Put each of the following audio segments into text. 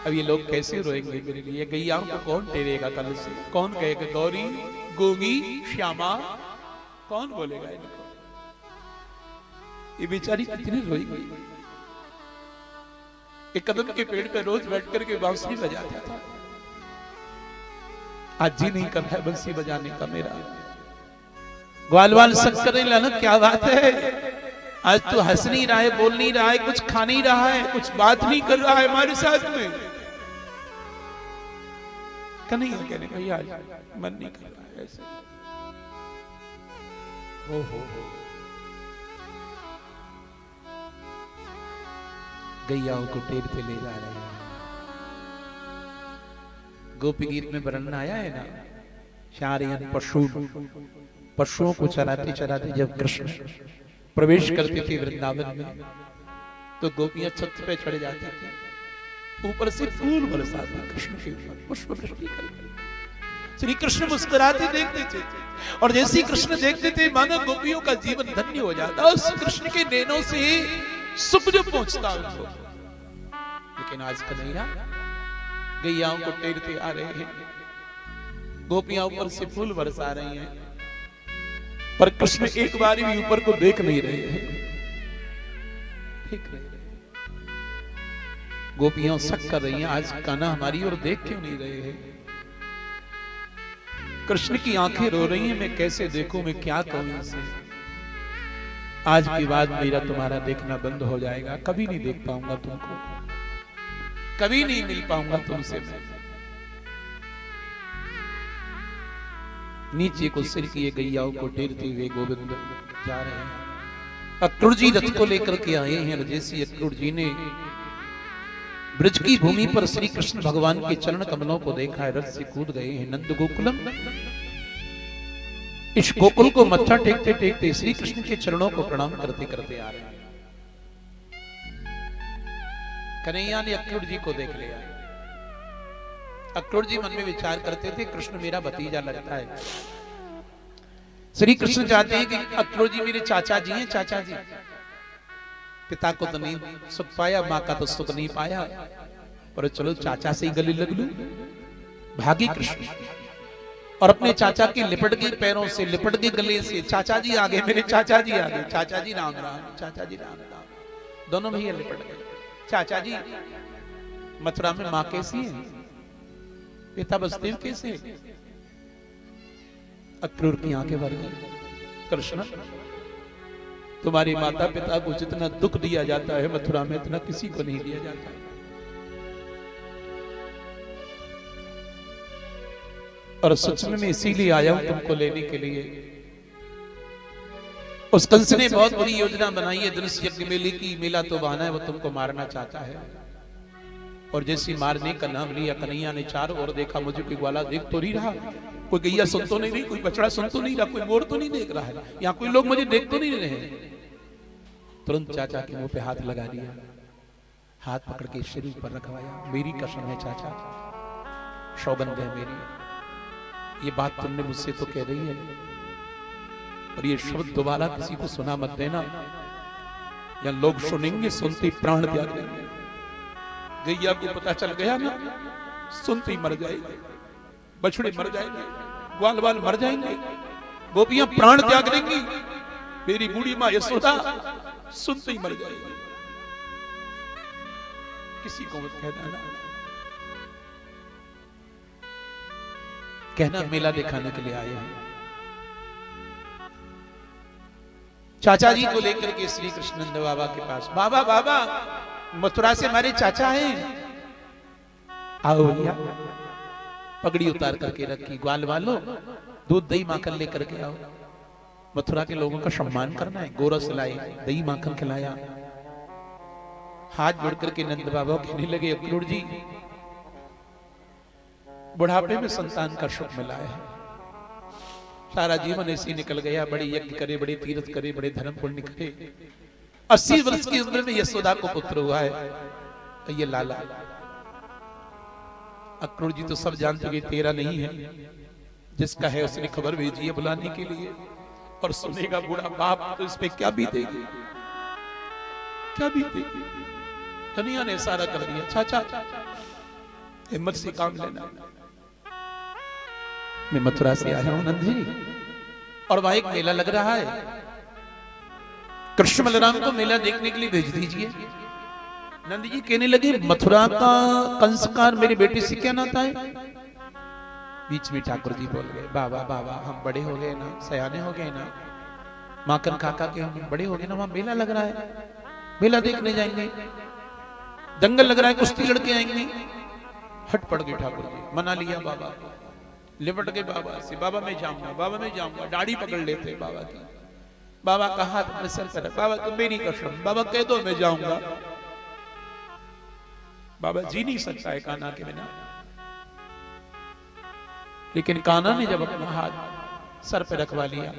अब ये लोग कैसे रोएंगे मेरे लिए? गैयाओं को कौन टेरेगा कल से? कौन कहेगा गौरी गोगी श्यामा? कौन बोलेगा इनको? ये बेचारी कितनी रोएगी। एक कदम के पेड़ पे रोज बैठ करके बांसुरी बजाता था, आज जी नहीं कर रहा है बंसी बजाने का मेरा। ग्वाल वाल शंकर ने लाना क्या बात है, आज तो हंस नहीं रहा है, बोल नहीं रहा है, कुछ खा नहीं रहा है, कुछ बात नहीं कर रहा है हमारे साथ में। कन्हैया कहने भैया आज मन नहीं कर रहा है ऐसे। हो गैयाओं को टेर पे ले जा रहे हैं। गोपी गीत में वर्णन आया है ना, शारियन पशुओं को चराते चराते जब कृष्ण प्रवेश करते थे वृंदावन में, तो गोपियां छत पे चढ़ जाती थी, ऊपर से फूल बरसाते कृष्ण के ऊपर, पुष्प वृष्टि करते। श्री कृष्ण मुस्कुराते देखते थे, और जैसे कृष्ण देखते थे मानो गोपियों का जीवन धन्य हो जाता, उस कृष्ण के नैनों से सुख जो पहुंचता उनको। लेकिन आज कन्हैया गैयाओं को टेरते आ रहे हैं, गोपियां ऊपर से फूल बरसा रही हैं, पर कृष्ण एक बार भी ऊपर को देख नहीं रहे हैं, देख रहे हैं। गोपियां शक कर रही हैं, आज कान्हा हमारी ओर देख क्यों नहीं रहे हैं? कृष्ण की आंखें रो रही हैं, मैं कैसे देखूं, मैं क्या कहूं इनसे? आज के बाद मेरा तुम्हारा देखना बंद हो जाएगा, कभी नहीं देख पाऊंगा तुमको, कभी नहीं मिल पाऊंगा तुमसे मैं। नीचे को सिर किए गैयाओं को टेरते हुए गोविंद जा रहे हैं। अक्रूर जी रथ को लेकर के आए हैं, जैसे अक्रूर जी ने ब्रज की भूमि पर श्री कृष्ण भगवान के चरण कमलों को देखा है, रथ से कूद गए हैं नंद गोकुलम। इस गोकुल को मत्था टेकते टेकते श्री कृष्ण के चरणों को प्रणाम करते करते आ रहे हैं। कन्हैया ने अक्रूर जी को देख लिया। अक्रूर जी मन में विचार करते थे, कृष्ण मेरा भतीजा लगता है। श्री कृष्ण चाहते हैं कि अक्रूर जी मेरे चाचा जी हैं, चाचा जी। पिता को तो नहीं सुख पाया, माँ का तो सुख नहीं पाया, पर चलो चाचा से ही गले लग लूं। भागी कृष्ण और अपने चाचा के लिपट गए पैरों से, लिपट गए गले से। चाचा जी आ गए, मेरे चाचा जी आ गए, चाचा जी राम राम, चाचा जी राम राम। दोनों भैया लिपट गए। चाचा जी मथुरा में माँ कैसी है, पिता बसदेव कैसे? अक्रूर की आंखें भर गई। कृष्ण तुम्हारी माता पिता को जितना दुख दिया जाता है मथुरा में, इतना किसी को नहीं दिया जाता। और सच में इसीलिए आया हूं तुमको लेने के लिए। उस कंस ने बहुत बड़ी योजना बनाई है, धनुष यज्ञ मेले की, मेला तो बहाना है, वो तुमको मारना चाहता है। और जैसे मारने का नाम लिया, कन्हैया ने चारों ओर देखा, मुझे कोई ग्वाला देख तो नहीं रहा, कोई गैया सुन तो नहीं रही, कोई बछड़ा सुन तो नहीं रहा, कोई मोर तो नहीं देख रहा है, यहाँ कोई लोग मुझे देख तो नहीं रहे। तुरंत चाचा के मुंह पे हाथ लगा दिया, हाथ पकड़ के शरीर पर रखवाया। मेरी कसम है चाचा, सौगंध है मेरी, ये बात तुमने मुझसे तो कह रही है, और ये शब्द दोबारा किसी को सुना मत देना, या लोग सुनेंगे, सुनते प्राण त्याग देंगे। गैया को पता चल गया ना, सुनते ही मर जाएगी, बछड़े मर जाएंगे, ग्वाल वाल मर जाएंगे, गोपियां प्राण त्याग देंगी, मेरी बूढ़ी मां यशोदा सुनते ही मर जाएगी। किसी को मत कहना ना, कहना मेला दिखाने के लिए आए हैं। चाचा जी को लेकर के श्री कृष्ण नंद बाबा के पास, बाबा बाबा मथुरा से हमारे चाचा हैं, आओ भैया। पगड़ी उतार करके रखी, ग्वाल वालो दूध दही माखन लेकर के आओ, मथुरा के लोगों का सम्मान करना है। गोरस लाए, दही माखन खिलाया। हाथ जोड़ करके नंद बाबा कहने लगे, अक्रूर जी बुढ़ापे में संतान का सुख मिला है, सारा जीवन ऐसे निकल गया, बड़े यज्ञ करे, बड़े तीर्थ करे, बड़े धर्म पुण्य करे, 80 वर्ष की उम्र में यशोदा को पुत्र हुआ है, तो ये लाला। अक्रूर जी तो सब जान चुके तेरा नहीं है, जिसका है उसने खबर भेजी है बुलाने के लिए, और सुनेगा बूढ़ा बाप तो इस पे क्या बीतेगी, क्या बीतेगी। कन्हैया ने सारा कर दिया, चाचा हिम्मत से काम लेना। मैं मथुरा से आया हूं नंद जी, और वहां एक मेला लग रहा है, कृष्ण बलराम को मेला देखने के लिए भेज दीजिए। नंद जी कहने लगे मथुरा का कंसकार मेरे बेटे से क्या नाता है? बीच में ठाकुर जी बोल गए, बाबा बाबा हम बड़े हो गए ना, सयाने हो गए ना, माखन काका के हम बड़े हो गए ना, वहां मेला लग रहा है, मेला देखने जाएंगे, दंगल लग रहा है, कुश्ती लड़के आएंगे। हट पड़ गए ठाकुर जी, मना लिया बाबा को, लिपट गए बाबा से, बाबा मैं जाऊंगा, बाबा मैं जाऊंगा, दाढ़ी पकड़ लेते बाबा की, बाबा का हाथ अपने सर पर, बाबा तुम मेरी कसम, बाबा कह दो मैं जाऊंगा। बाबा जी नहीं सकता है कान्हा के बिना, लेकिन कान्हा ने जब अपना हाथ सर पे रखवा लिया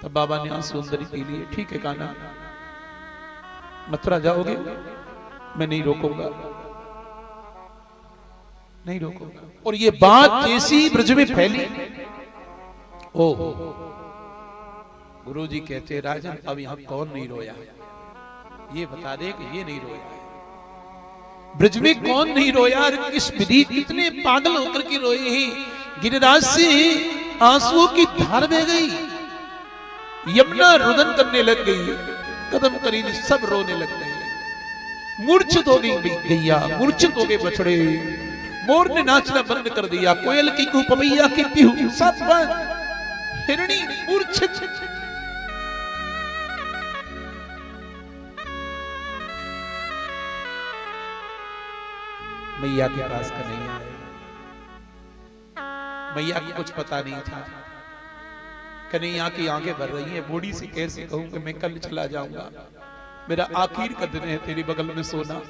तब बाबा ने आंसू अंदर पी लिए। ठीक है कान्हा, मथुरा जाओगे, मैं नहीं रोकूंगा, नहीं रोकूंगा। और ये बात जैसी ब्रज में फैली, ओ गुरु जी कहते राजन अब यहां कौन नहीं रोया, ये बता दे कि ये नहीं रोया, ब्रज में कौन नहीं रोया, किस विधि कितने पागल होकर के रोए हैं। गिरिराज से आंसुओं की धार बह गई, यमुना रुदन करने लग गई, कदम करीब सब रोने लग गए। मूर्छित हो गई गैया, मूर्छित हो गए बछड़े, मोर ने नाचना बंद कर दिया, कोयल की कू पपैया की पीहू सब बंद, हिरणी मूर्छित। मैया के पास कन्हैया आए, मैया को कुछ पता नहीं था, कन्हैया की आंखें भर रही है, बूढ़ी से कैसे कहूं कि मैं कल चला जाऊंगा, मेरा आखिर का दिन है तेरे बगल में सोना,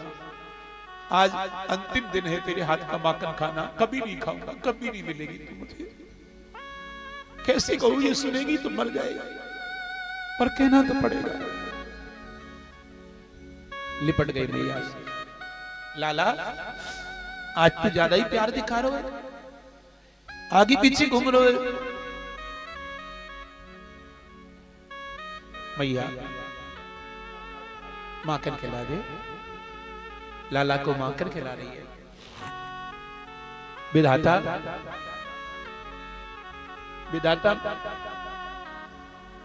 आज अंतिम दिन है तेरे हाथ का माखन खाना, कभी नहीं खाऊंगा, कभी नहीं मिलेगी तू मुझे। कैसे कहूं, ये सुनेगी तो मर जाएगा, पर कहना तो पड़ेगा। लिपट गई मैया से, लाला आज तो ज्यादा ही प्यार दिखा रहे हो, आगे पीछे घूम रहे हो। मैया माखन खिला दे, लाला को माखन खिला रही है। विधाता विधाता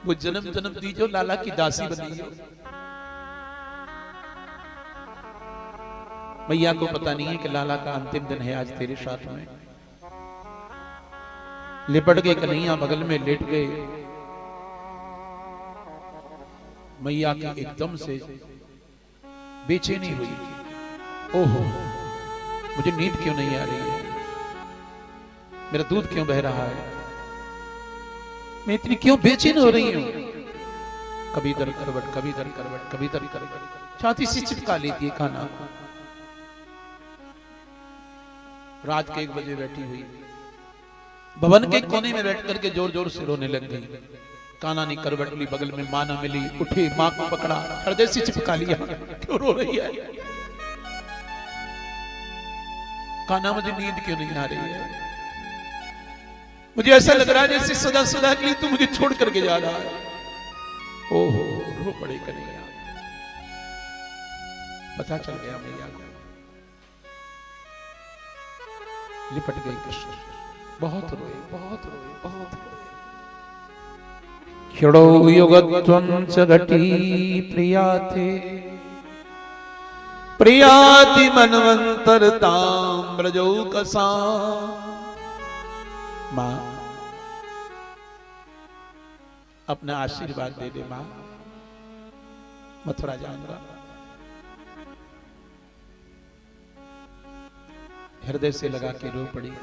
वो जन्म जन्म दीजो लाला की दासी बनी हो। मैया को पता नहीं है कि लाला का अंतिम दिन है आज तेरे साथ में। लिपट गए कन्हैया, बगल में लेट गए। मैया की एकदम से बेचैनी हुई, ओहो मुझे नींद क्यों नहीं आ रही है, मेरा दूध क्यों बह रहा है, मैं इतनी क्यों बेचैन हो रही हूं। कभी दर करवट, कभी दर करवट, कभी दर करवट, छाती से चिपका लेती है खाना। रात के 1 बजे बैठी हुई भवन के कोने में बैठ करके जोर जोर से रोने लग गई। कान्हा ने करवट ली, बगल में मां ना मिली, उठे मां को पकड़ा, हृदय से चिपका लिया। क्यों रो रही है कान्हा, मुझे नींद क्यों नहीं आ रही है, मुझे ऐसा लग रहा है जैसे सदा सदा के लिए तू मुझे छोड़ करके जा रहा है। ओहो रो पड़े कन्हैया, पता चल गया मैया को, लिपट गई कृष्ण, बहुत रोए, बहुत रोए, बहुत रोए। क्षणो युगत्वं च घटी प्रियाते, प्रियाति मनवंतरतां ब्रजौ कसा। मां अपना आशीर्वाद दे दे मां, मथुरा जाऊंगा। हृदय से लगा के रो पड़ी,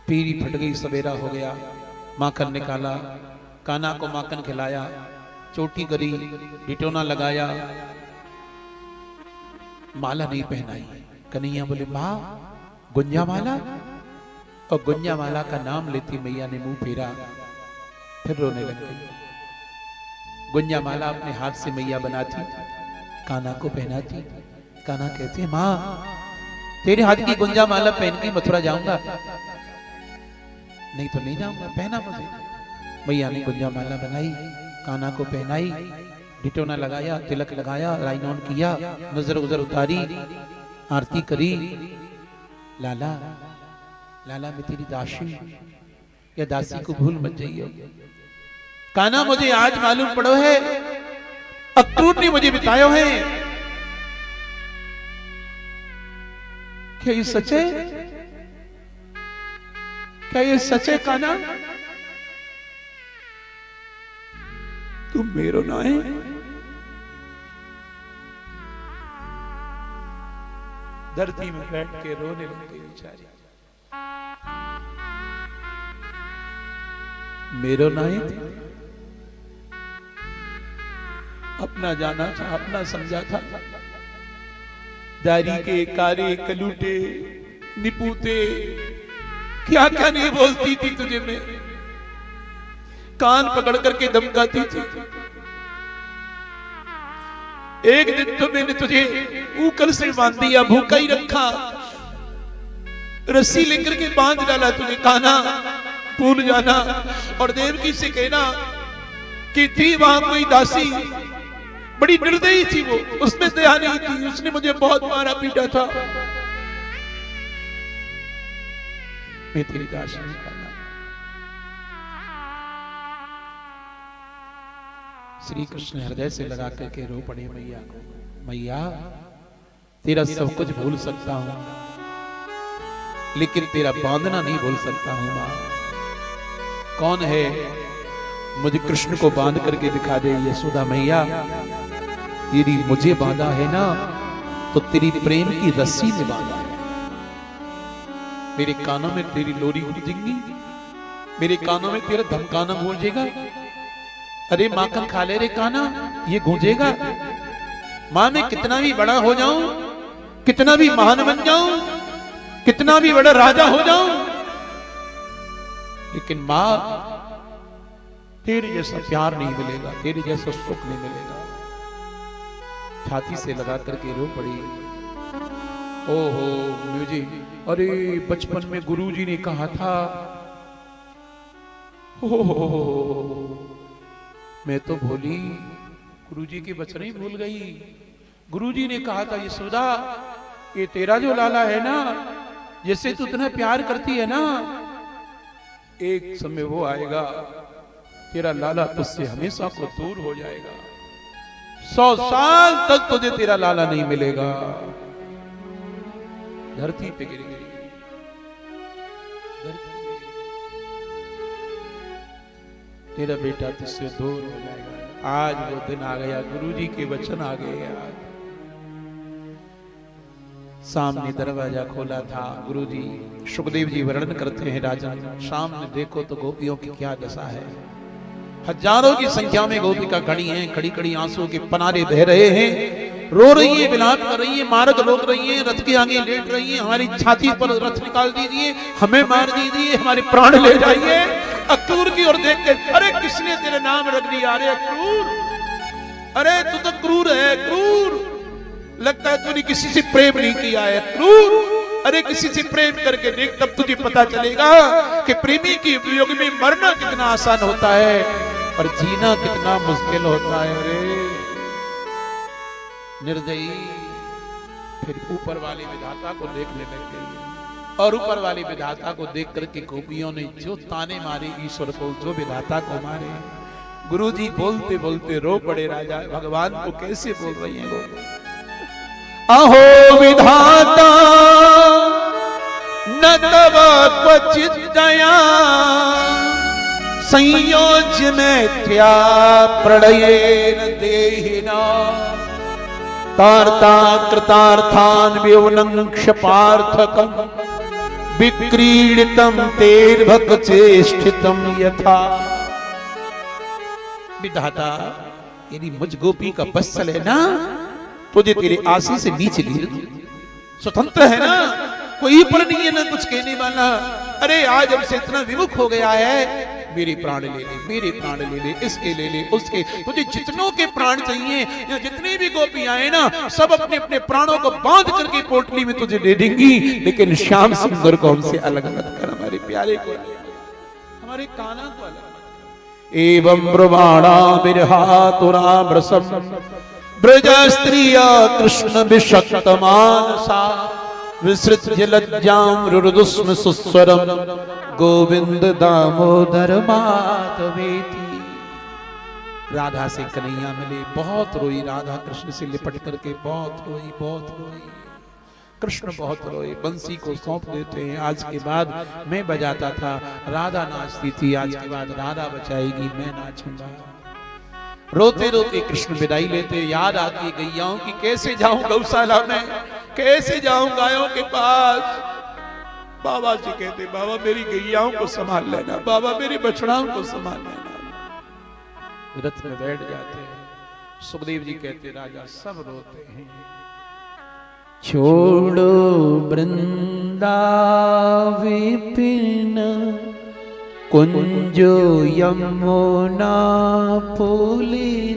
पीरी फट गई, सवेरा हो गया। माखन निकाला, कान्हा को माखन खिलाया, चोटी करी, डिटोना लगाया, माला नहीं पहनाई। कन्हैया बोले मां गुंजा माला, और गुंजा माला का नाम लेती मैया ने मुंह फेरा, फिर रोने लग गई। गुंजा माला अपने हाथ से मैया बनाती, कान्हा को पहनाती। कान्हा कहते मां तेरे हाथ की गुंजा माला पहन के मथुरा जाऊंगा, नहीं तो नहीं जाऊंगा, पहना मुझे। मैया ने गुंजा माला बनाई, कान्हा को पहनाई, डिटोना लगाया, तिलक लगाया, राइन ऑन किया, नजर उजर उतारी, आरती करी, लाला लाला मैं तेरी दासी या दासी को भूल मत जाइयो। कान्हा मुझे आज मालूम पड़ो है, अक्रूर ने मुझे बतायो है, क्या ये सच है? क्या ये सच है कान्हा? तुम मेरो ना है? धरती में बैठ के रोने लगी बेचारी। मेरो ना है? अपना जाना था, अपना समझा था। दारी के कारे कलूटे निपूते क्या क्या नहीं बोलती थी तुझे मैं, कान पकड़ करके धमकाती थी। एक दिन तो मैंने तुझे ऊकर से बांध दिया, भूखा ही रखा, रस्सी लेकर के बांध डाला तुझे। कान्हा भूल जाना, और देवकी से कहना कि थी वहां कोई दासी, बड़ी निर्दयी थी वो, उसमें दया नहीं थी, उसने मुझे बहुत मारा पीटा था। मैं तेरी दासी नहीं कान्हा। श्री कृष्ण हृदय से लगा करके रो पड़े मैया को। मैया तेरा सब कुछ भूल सकता हूं, लेकिन तेरा बांधना नहीं भूल सकता हूं मां। कौन है मुझे कृष्ण को बांध करके दिखा दे। यशोदा मैया यदि मुझे बांधा है ना, तो तेरी प्रेम की रस्सी में बांधा है। मेरे कानों में तेरी लोरी गूंजेगी, मेरे कानों में तेरा धमकाना गूंजेगा। अरे माखन खा ले रे कान्हा, ये गूंजेगा। मां मैं कितना भी बड़ा हो जाऊं, कितना भी महान बन जाऊं, कितना भी बड़ा राजा हो जाऊं, लेकिन मां तेरे जैसा प्यार नहीं मिलेगा, तेरे जैसा सुख नहीं मिलेगा। छाती से लगा करके रो पड़ी। ओहो मुझे, अरे बचपन में गुरुजी ने कहा था, ओहो मैं तो भूली, गुरुजी के वचन ही भूल गई। गुरुजी ने कहा था यशोदा ये तेरा जो लाला है ना, जैसे तू इतना प्यार करती है ना, एक समय वो आएगा तेरा लाला तुझसे हमेशा को दूर हो जाएगा। 100 साल तक तुझे तेरा लाला नहीं मिलेगा। धरती पे गिर गई, तेरा बेटा तुझसे दूर हो जाएगा। आज वो दिन आ गया, गुरुजी के वचन आ गए। आज सामने दरवाजा खोला था। गुरुजी सुखदेव जी वर्णन करते हैं, राजन सामने देखो तो गोपियों की क्या दशा है। हजारों की संख्या में गोपिका खड़ी हैं, खड़ी खड़ी आंसू के पनारे बह रहे हैं, रो रही है, विलाप कर रही है, मार्ग रोक रही है, रथ के आगे लेट रही है। हमारी छाती पर रथ निकाल दीजिए, हमें मार दीजिए, हमारे प्राण ले जाइए। अक्रूर की ओर देख के, अरे किसने तेरे नाम रख दिया? अरे अक्रूर, अरे तू तो क्रूर है, क्रूर। लगता है तूने किसी से प्रेम नहीं किया है, क्रूर। अरे किसी से प्रेम करके देख, तब तुझे पता चलेगा कि प्रेमी की वियोग में मरना कितना आसान होता है और जीना कितना मुश्किल होता है। अरे निर्दयी। फिर ऊपर वाले विधाता को देखने लग गई, और ऊपर वाली विधाता को देख करके गोपियों ने जो ताने मारे ईश्वर को, जो विधाता को मारे। गुरुजी बोलते बोलते रो पड़े। राजा भगवान को कैसे बोल रही हैं वो? अहो विधाता न तव क्वचित दया, संयोज में थ्या प्रणयेन देहिना, तार्ता कृतार्थान विवनं क्षपार्थकम, विक्रीडितम तेर्भक चेष्टितम यथा। विधाता यदि मुझ गोपी का बस चले ना, तुझे तेरे आशी से नीचे गिर दूं। स्वतंत्र है ना, कोई पर नहीं है ना कुछ कहने वाला। अरे आज हमसे इतना विमुख हो गया है, मेरे प्राण ले ले, मेरे प्राण ले ले, इसके ले ले, उसके। तुझे जितनों के प्राण चाहिए, या जितनी भी गोपियां हैं ना, सब अपने अपने प्राणों को बांध करके पोटली में तुझे दे देंगी, लेकिन श्याम सुंदर को हमसे अलग मत कर, हमारे प्यारे को, हमारे कान्हा को अलग मत कर। एवं ब्रह्माणा बिरहातुरामृसम ब्रज स्त्रिया कृष्ण विषक्त मानसा विसृज्य लज्जाम रुरुदुस्म सुस्वरम गोविंद दामोदर माधवेति। राधा से कन्हैया मिले, बहुत रोई राधा, कृष्ण से लिपट करके बहुत रोई, बहुत रोई। कृष्ण बहुत रोए, बंसी को सौंप देते हैं, आज के बाद मैं बजाता था, राधा नाचती थी, आज के बाद राधा बचाएगी, मैं नाचूंगा। रोते रोते कृष्ण विदाई लेते, याद आती है गैयाओं की, कैसे जाऊं गौशाला में, कैसे जाऊं गायों के पास। बाबा जी कहते, बाबा मेरी गैयाओं को संभाल लेना, बाबा मेरी बछड़ाओं को संभाल लेना। रथ में बैठ जाते हैं। सुखदेव जी कहते, राजा सब रोते हैं। छोड़ो वृंदा विपिन कुंजो यमुना पुलिन